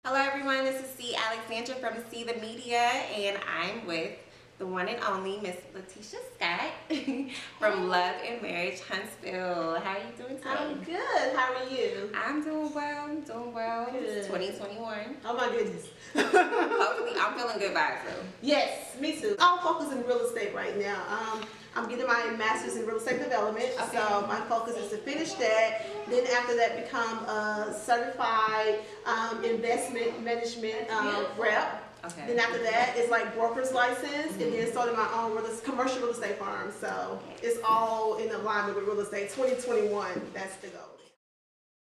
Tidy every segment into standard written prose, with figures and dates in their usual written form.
Hello everyone, this is Alexandra from See the Media, and I'm with the one and only Miss LaTisha M from Love and Marriage Huntsville. How are you doing today? I'm good. How are you? I'm doing well. Good. It's 2021. Oh my goodness. Hopefully, I'm feeling good vibes though. Yes, me too. I'm focused in real estate right now. I'm getting my master's in real estate development, Okay. so my focus is to finish that. Then after that, become a certified investment management rep. Okay. Then after that, it's like broker's license, and then starting my own commercial real estate firm. So it's all in alignment with real estate. 2021, that's the goal.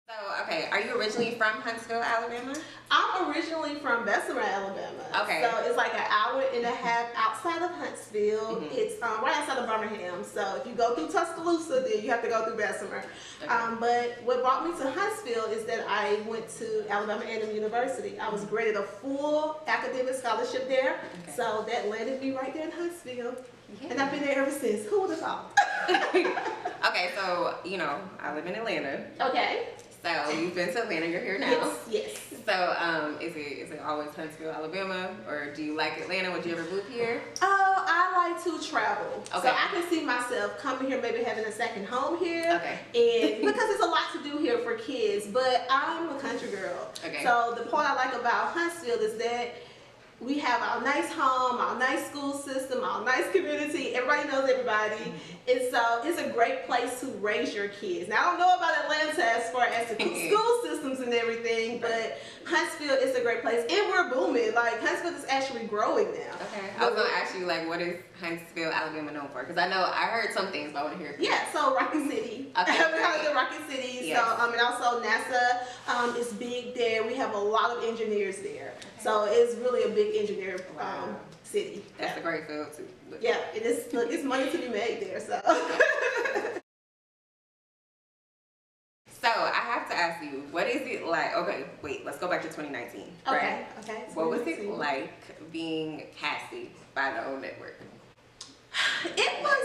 So, okay, are you originally from Huntsville, Alabama? I'm originally from Bessemer, Alabama. Okay. So it's like an hour and a half outside of Huntsville. It's right outside of Birmingham. So if you go through Tuscaloosa, then you have to go through Bessemer. Okay. But what brought me to Huntsville is that I went to Alabama A&M University. I was graded a full academic scholarship there. Okay. So that landed me right there in Huntsville. Yeah. And I've been there ever since. Who would have thought? Okay, so, I live in Atlanta. Okay. So you've been to Atlanta, you're here now. Yes. So is it always Huntsville, Alabama, or do you like Atlanta? Would you ever move here? Oh, I like to travel. Okay. So I can see myself coming here, maybe having a second home here. Okay. And because there's a lot to do here for kids, but I'm a country girl. Okay. So the part I like about Huntsville is that we have our nice home, our nice school system, our nice community. Everybody knows everybody. And so it's a great place to raise your kids. Now, I don't know about Atlanta as far as the school systems and everything, but Huntsville is a great place. And we're booming. Like, Huntsville is actually growing now. Okay. I was going to ask you, what is Huntsville, Alabama known for? Because I know I heard some things, but I want to hear it. Yeah, so Rocket City. Okay. We have the Rocket City. Yes. So, and also NASA is big there. We have a lot of engineers there. So it's really a big engineer city. That's a great field too. Yeah, and it's money to be made there. So. So I have to ask you, what is it like? Okay, wait, let's go back to 2019. Okay. What was it like being Cassie by the old network?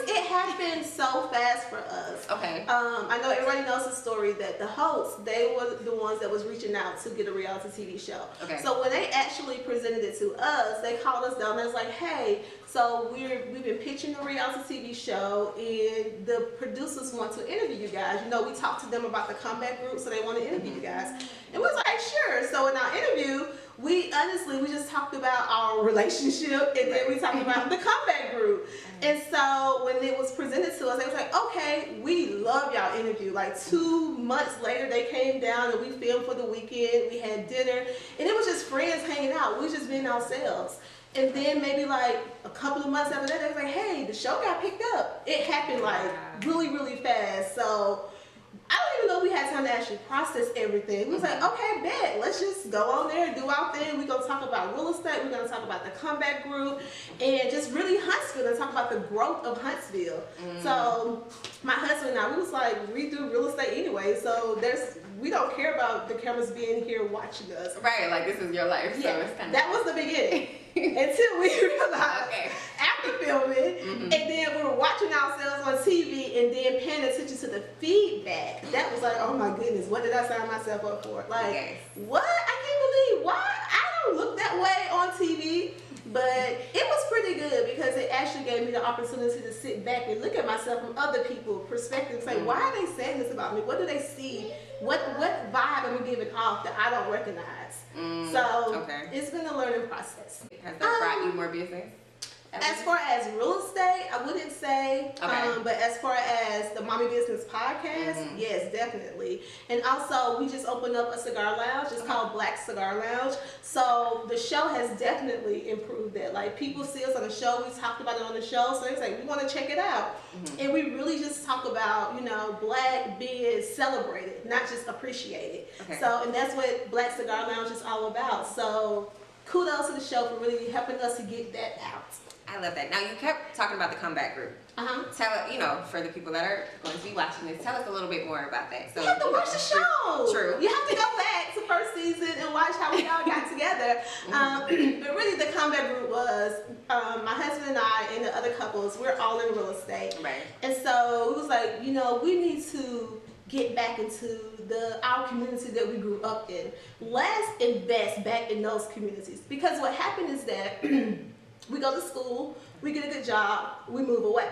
It happened so fast for us. Okay. I know everybody knows the story that the hosts, they were the ones that was reaching out to get a reality TV show. Okay. So when they actually presented it to us, they called us down and was like, hey, so we've been pitching a reality TV show and the producers want to interview you guys. We talked to them about the comeback group, so they want to interview you guys. And we was like, sure. So in our interview, we just talked about our relationship, and then we talked about the comeback group. And so when it was presented to us, they was like, okay, we love y'all interview. Like 2 months later, they came down and we filmed for the weekend. We had dinner, and it was just friends hanging out. We was just being ourselves. And then maybe like a couple of months after that, they was like, hey, the show got picked up. It happened like really, really fast. So I don't even know if we had time to actually process everything. We was like, okay, bet. Let's just go on there and do our thing. We're going to talk about real estate. We're going to talk about the comeback group and just really Huntsville and talk about the growth of Huntsville. So my husband and I, we was like, we do real estate anyway. So we don't care about the cameras being here watching us. Right, like this is your life. Yeah, so it's kind of... that was the beginning. Until we realized after filming, and then we were watching ourselves on TV and then paying attention to the feedback. That was like, oh my goodness, what did I sign myself up for? Like, what? I can't believe, why? I don't look that way on TV. But it was pretty good because it actually gave me the opportunity to sit back and look at myself from other people's perspective and say, why are they saying this about me? What do they see? What vibe am I giving off that I don't recognize? So it's been a learning process. Has that brought you more business? As far as real estate, I wouldn't say, but as far as the Mommy Business podcast, yes, definitely. And also, we just opened up a cigar lounge. It's called Black Cigar Lounge. So the show has definitely improved that. Like, people see us on the show. We talked about it on the show. So it's like, we want to check it out. And we really just talk about, Black being celebrated, not just appreciated. So, and that's what Black Cigar Lounge is all about. So kudos to the show for really helping us to get that out. I love that. Now, you kept talking about the comeback group. Tell, for the people that are going to be watching this, tell us a little bit more about that. So you have to watch the show. True. You have to go back to first season and watch how we all got together. But really, the comeback group was my husband and I and the other couples. We're all in real estate. Right. And so it was like, we need to get back into our community that we grew up in. Let's invest back in those communities, because what happened is that we go to school, we get a good job, we move away.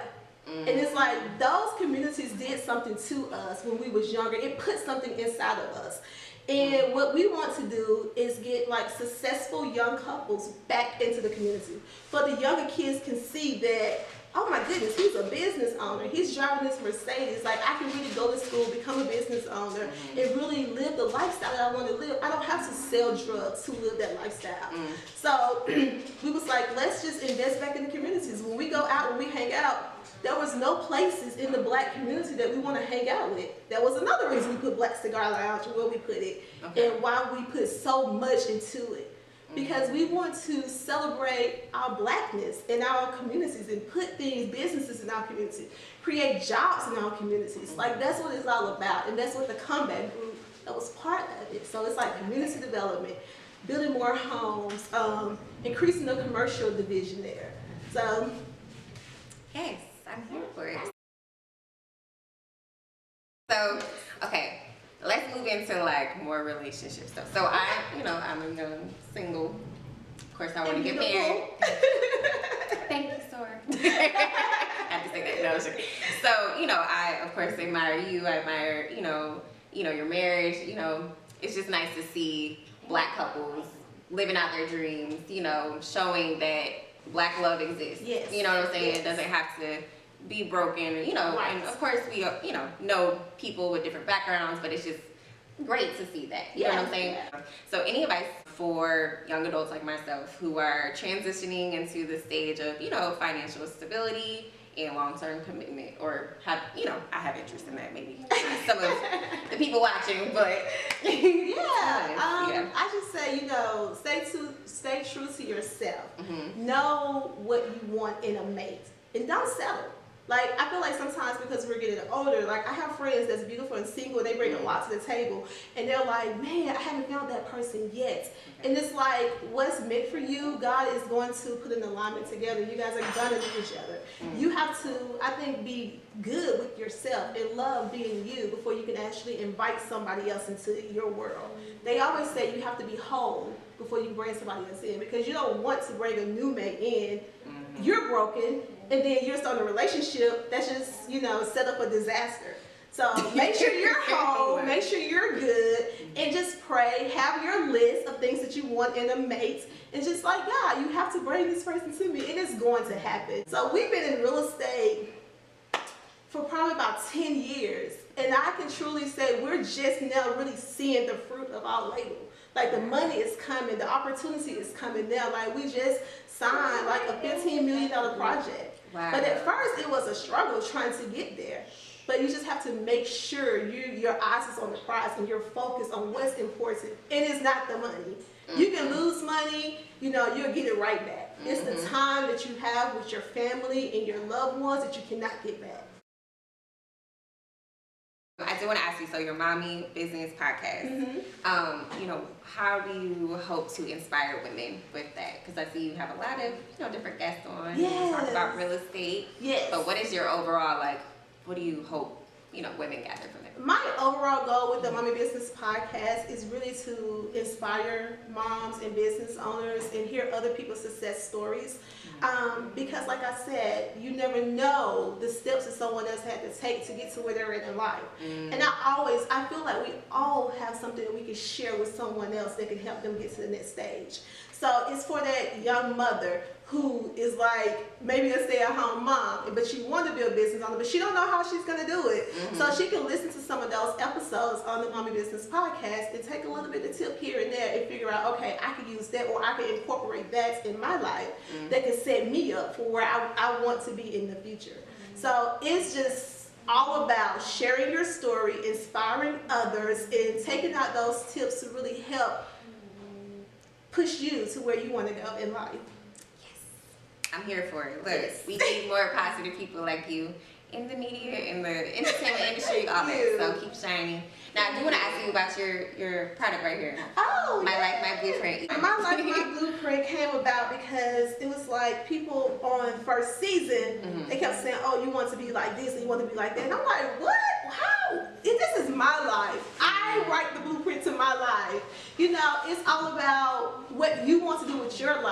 And it's like those communities did something to us when we was younger. It put something inside of us. And what we want to do is get like successful young couples back into the community. For the younger kids can see that, oh my goodness, he's a business owner. He's driving this Mercedes. Like, I can really go to school, become a business owner, and really live the lifestyle that I want to live. I don't have to sell drugs to live that lifestyle. So we was like, let's just invest back in the communities. When we go out, when we hang out, there was no places in the black community that we want to hang out with. That was another reason we put Black Cigar Lounge and where we put it, and why we put so much into it. Because we want to celebrate our blackness in our communities and put businesses in our community, create jobs in our communities. Like, that's what it's all about, and that's what the comeback group, that was part of it. So it's like community development, building more homes, increasing the commercial division there. So yes, I'm here for it. So, okay, let's move into like more relationship stuff. So I'm a young single. Of course, I want to get married. Thank you, sir. I have to say that. No, I was joking. So, I of course admire you. I admire, your marriage. It's just nice to see black couples living out their dreams. Showing that black love exists. Yes. You know what I'm saying? Yes. It doesn't have to be broken, Right. And of course we, know people with different backgrounds, but it's just great to see that. You know what I'm saying? Yeah. So any advice for young adults like myself who are transitioning into the stage of, financial stability and long-term commitment, or have, I have interest in that, maybe not some of the people watching, but I just say, stay true to yourself. Know what you want in a mate, and don't settle. Like, I feel like sometimes because we're getting older, like, I have friends that's beautiful and single, and they bring a lot to the table, and they're like, man, I haven't found that person yet. And it's like, what's meant for you, God is going to put an alignment together. You guys are gonna meet each other. You have to, I think, be good with yourself and love being you before you can actually invite somebody else into your world. They always say you have to be whole before you bring somebody else in, because you don't want to bring a new mate in. You're broken, and then you're starting a relationship that's just, set up a disaster. So make sure you're whole, make sure you're good, and just pray. Have your list of things that you want in a mate, and just like, God, you have to bring this person to me, and it's going to happen. So we've been in real estate for probably about 10 years, and I can truly say we're just now really seeing the fruit of our labor. Like, the money is coming, the opportunity is coming now. Like, we just signed like a $15 million project. Wow. But at first it was a struggle trying to get there. But you just have to make sure your eyes is on the prize and you're focused on what's important. And it's not the money. You can lose money, you'll get it right back. It's the time that you have with your family and your loved ones that you cannot get back. I do want to ask you, so your Mommy Business podcast, how do you hope to inspire women with that? Because I see you have a lot of, different guests on. Yes. You talk about real estate. Yes. But what is your overall, what do you hope, women gather from that? My overall goal with the Mommy Business podcast is really to inspire moms and business owners and hear other people's success stories. Because like I said, you never know the steps that someone else had to take to get to where they're in life. And I feel like we all have something that we can share with someone else that can help them get to the next stage. So it's for that young mother who is like maybe a stay-at-home mom, but she wants to be a business owner, but she don't know how she's going to do it. So she can listen to some of those episodes on the Mommy Business podcast and take a little bit of tip here and there and figure out, okay, I can use that, or I can incorporate that in my life that can set me up for where I want to be in the future. So it's just all about sharing your story, inspiring others, and taking out those tips to really help push you to where you want to go in life. I'm here for it. Look, Yes. we need more positive people like you in the media, in the entertainment industry, all that. So keep shining. Now, I do want to ask you about your product right here. Oh, My Life, My Blueprint. My Life, My Blueprint came about because it was like people on first season, they kept saying, oh, you want to be like this and you want to be like that. And I'm like, what? How? This is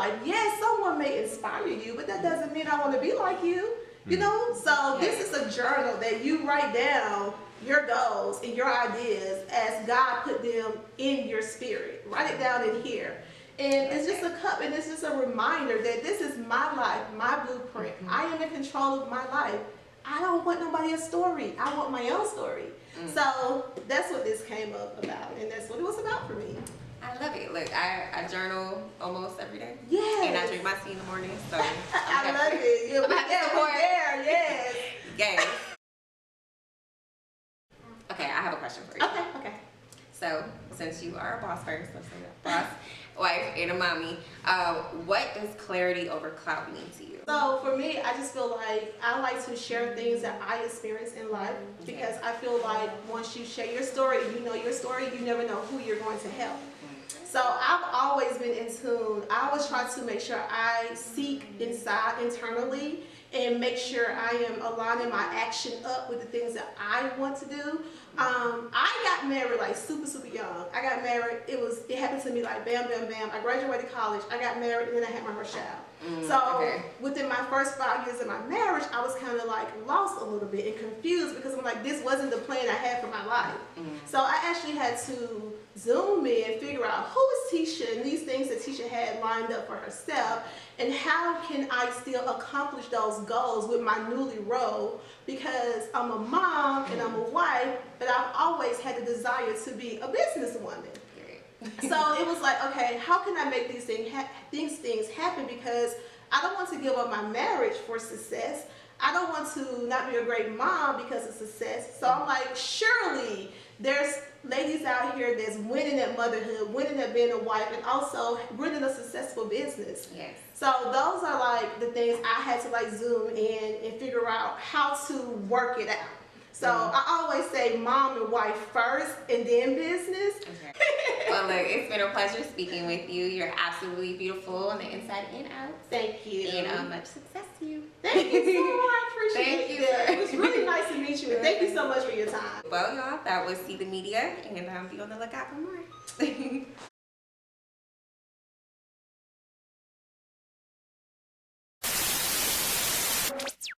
life. Yes, someone may inspire you, but that doesn't mean I want to be like you. You know, so this is a journal that you write down your goals and your ideas as God put them in your spirit. Write it down in here. And it's just a cup, and it's just a reminder that this is my life, my blueprint. I am in control of my life. I don't want nobody else's story. I want my own story. So that's what this came up about, and that's what it was about for me. I love it. Look, I journal almost every day. Yes. And I drink my tea in the morning, so I love it. Yeah, we're there, yes. Yes. Okay, I have a question for you. Okay. So, since you are a boss first, let's say that, boss, wife, and a mommy, what does clarity over clout mean to you? So for me, I just feel like I like to share things that I experience in life, because I feel like once you share your story, you know your story, you never know who you're going to help. So I've always been in tune. I always try to make sure I seek inside internally and make sure I am aligning my action up with the things that I want to do. I got married like super young. I got married, it happened to me like bam, bam, bam. I graduated college, I got married, and then I had my first child. Within my first 5 years of my marriage, I was kind of like lost a little bit and confused, because I'm like, this wasn't the plan I had for my life. So I actually had to zoom in and figure out who is Tisha and these things that Tisha had lined up for herself, and how can I still accomplish those goals with my newly role, because I'm a mom and I'm a wife, but I've always had the desire to be a businesswoman. So it was like, okay, how can I make these things happen, because I don't want to give up my marriage for success. I don't want to not be a great mom because of success. So I'm like, surely there's ladies out here that's winning at motherhood, winning at being a wife, and also running a successful business. Yes. So those are like the things I had to like zoom in and figure out how to work it out. So I always say mom and wife first, and then business. Well, look, it's been a pleasure speaking with you. You're absolutely beautiful on the inside and out. Thank you. And much success to you. Thank you so much. I appreciate Thank you. it. It was really nice to meet you, and thank you so much for your time. Well, y'all, that was See the Media, and be on the lookout for more.